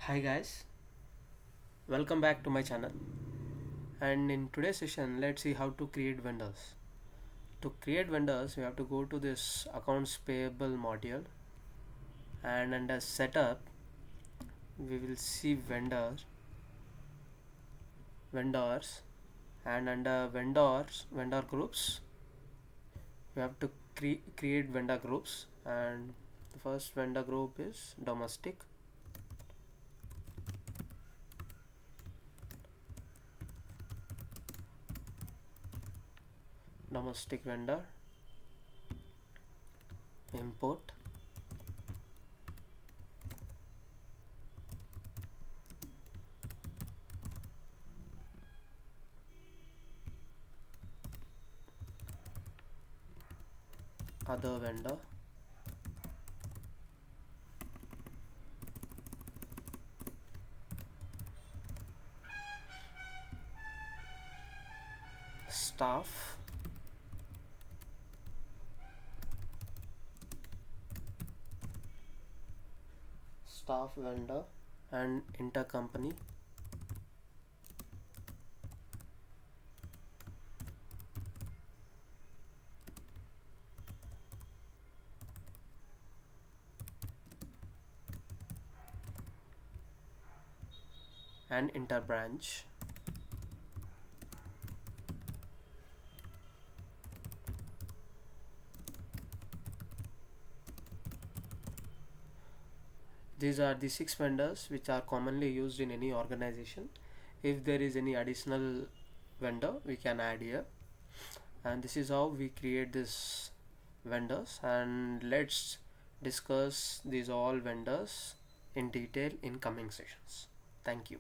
Hi guys, welcome back to my channel. And in today's session, let's see how to create vendors. To create vendors, we have to go to this accounts payable module, and under setup, we will see vendors, and under vendor groups, we have to create vendor groups. And the first vendor group is domestic vendor, import, other vendor, staff, vendor, and intercompany. And interbranch. These are the six vendors which are commonly used in any organization. If there is any additional vendor, we can add here. And this is how we create this vendors. And let's discuss these all vendors in detail in coming sessions. Thank you.